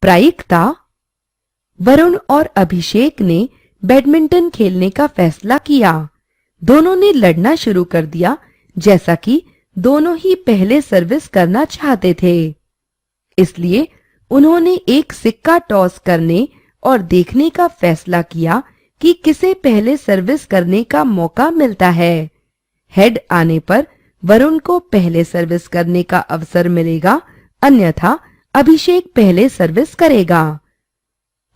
प्रायिकता। वरुण और अभिषेक ने बैडमिंटन खेलने का फैसला किया। दोनों ने लड़ना शुरू कर दिया, जैसा कि दोनों ही पहले सर्विस करना चाहते थे। इसलिए उन्होंने एक सिक्का टॉस करने और देखने का फैसला किया कि किसे पहले सर्विस करने का मौका मिलता है। हेड आने पर वरुण को पहले सर्विस करने का अवसर मिलेगा, अन्यथा अभिषेक पहले सर्विस करेगा।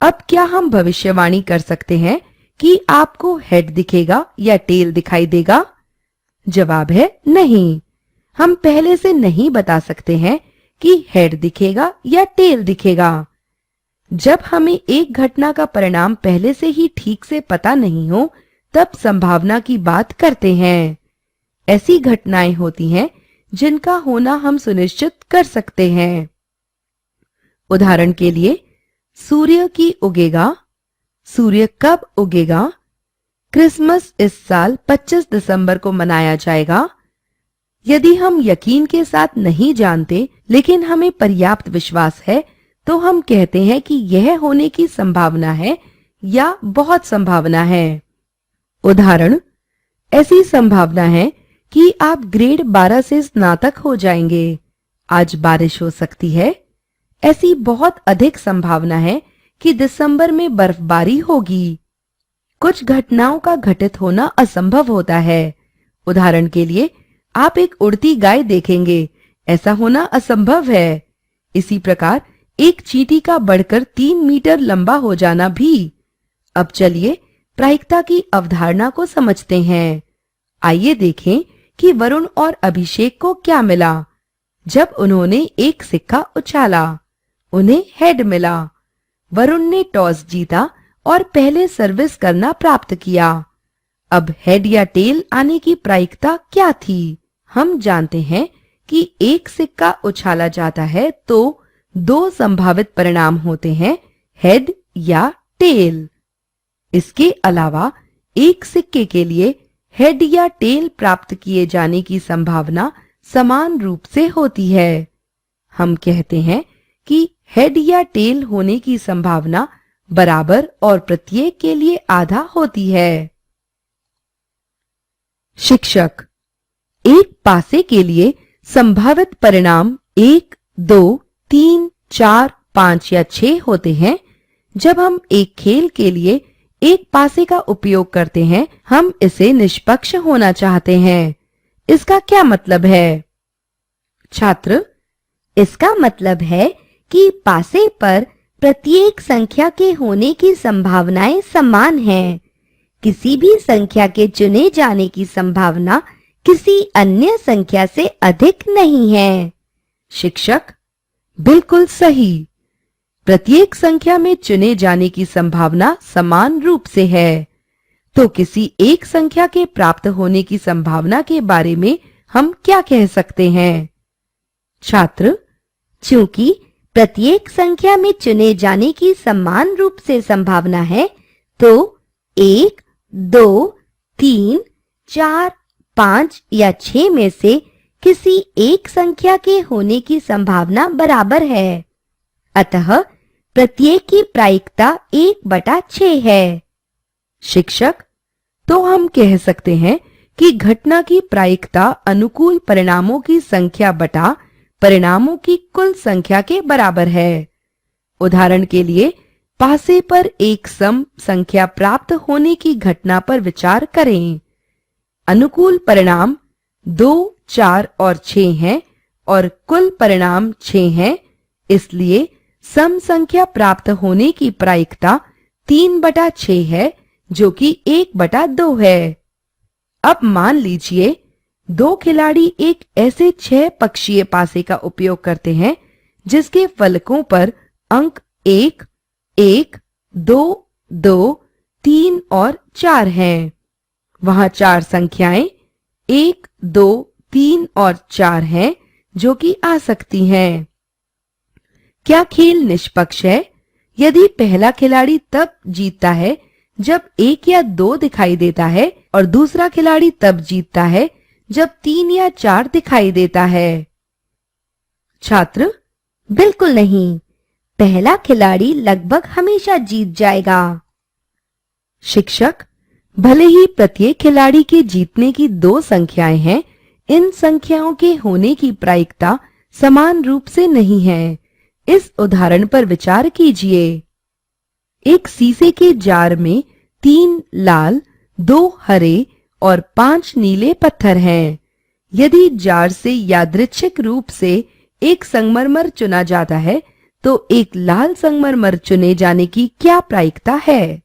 अब क्या हम भविष्यवाणी कर सकते हैं कि आपको हेड दिखेगा या टेल दिखाई देगा? जवाब है नहीं। हम पहले से नहीं बता सकते हैं कि हेड दिखेगा या टेल दिखेगा। जब हमें एक घटना का परिणाम पहले से ही ठीक से पता नहीं हो, तब संभावना की बात करते हैं। ऐसी घटनाएं होती हैं जिनका होना हम सुनिश्चित कर सकते हैं। उदाहरण के लिए, सूर्य की उगेगा। सूर्य कब उगेगा? क्रिसमस इस साल 25 दिसंबर को मनाया जाएगा। यदि हम यकीन के साथ नहीं जानते लेकिन हमें पर्याप्त विश्वास है, तो हम कहते हैं कि यह होने की संभावना है या बहुत संभावना है। उदाहरण, ऐसी संभावना है कि आप ग्रेड 12 से स्नातक हो जाएंगे। आज बारिश हो सकती है। ऐसी बहुत अधिक संभावना है कि दिसंबर में बर्फबारी होगी। कुछ घटनाओं का घटित होना असंभव होता है। उदाहरण के लिए, आप एक उड़ती गाय देखेंगे, ऐसा होना असंभव है। इसी प्रकार एक चींटी का बढ़कर 3 मीटर लंबा हो जाना भी। अब चलिए प्रायिकता की अवधारणा को समझते हैं। आइए देखें कि वरुण और अभिषेक को क्या मिला जब उन्होंने एक सिक्का उछाला। उन्हें हेड मिला। वरुण ने टॉस जीता और पहले सर्विस करना प्राप्त किया। अब हेड या टेल आने की प्रायिकता क्या थी? हम जानते हैं कि एक सिक्का उछाला जाता है तो 2 संभावित परिणाम होते हैं, हेड या टेल। इसके अलावा एक सिक्के के लिए हेड या टेल प्राप्त किए जाने की संभावना समान रूप से होती है। हम कहते हैं कि हेड या टेल होने की संभावना बराबर और प्रत्येक के लिए आधा होती है। शिक्षक, एक पासे के लिए संभावित परिणाम 1, 2, 3, 4, 5 या 6 होते हैं। जब हम एक खेल के लिए एक पासे का उपयोग करते हैं, हम इसे निष्पक्ष होना चाहते हैं। इसका क्या मतलब है? छात्र, इसका मतलब है कि पासे पर प्रत्येक संख्या के होने की संभावनाएं समान हैं। किसी भी संख्या के चुने जाने की संभावना किसी अन्य संख्या से अधिक नहीं है। शिक्षक, बिल्कुल सही। प्रत्येक संख्या में चुने जाने की संभावना समान रूप से है, तो किसी एक संख्या के प्राप्त होने की संभावना के बारे में हम क्या कह सकते हैं? छात्र, चूंकि प्रत्येक संख्या में चुने जाने की समान रूप से संभावना है, तो 1, 2, 3, 4, 5 या 6 में से किसी एक संख्या के होने की संभावना बराबर है। अतः प्रत्येक की प्रायिकता 1/6 है। शिक्षक, तो हम कह सकते हैं कि घटना की प्रायिकता अनुकूल परिणामों की संख्या बटा परिणामों की कुल संख्या के बराबर है। उदाहरण के लिए, पासे पर एक सम संख्या प्राप्त होने की घटना पर विचार करें। अनुकूल परिणाम 2, 4 और 6 हैं और कुल परिणाम 6 हैं। इसलिए सम संख्या प्राप्त होने की प्रायिकता 3/6 है, जो कि 1/2 है। अब मान लीजिए 2 खिलाड़ी एक ऐसे 6 पक्षीय पासे का उपयोग करते हैं जिसके फलकों पर अंक 1, 1, 2, 2, 3 और 4 हैं। वहां 4 संख्याएं 1, 2, 3 और 4 हैं, जो कि आ सकती हैं। क्या खेल निष्पक्ष है? यदि पहला खिलाड़ी तब जीतता है जब 1 या 2 दिखाई देता है और दूसरा खिलाड़ी तब जीतता है जब 3 या 4 दिखाई देता है। छात्र, बिल्कुल नहीं। पहला खिलाड़ी लगभग हमेशा जीत जाएगा। शिक्षक, भले ही प्रत्येक खिलाड़ी के जीतने की 2 संख्याएं हैं, इन संख्याओं के होने की प्रायिकता समान रूप से नहीं है। इस उदाहरण पर विचार कीजिए। एक शीशे के जार में 3 लाल, 2 हरे और 5 नीले पत्थर हैं। यदि जार से यादृच्छिक रूप से एक संगमरमर चुना जाता है, तो एक लाल संगमरमर चुने जाने की क्या प्रायिकता है?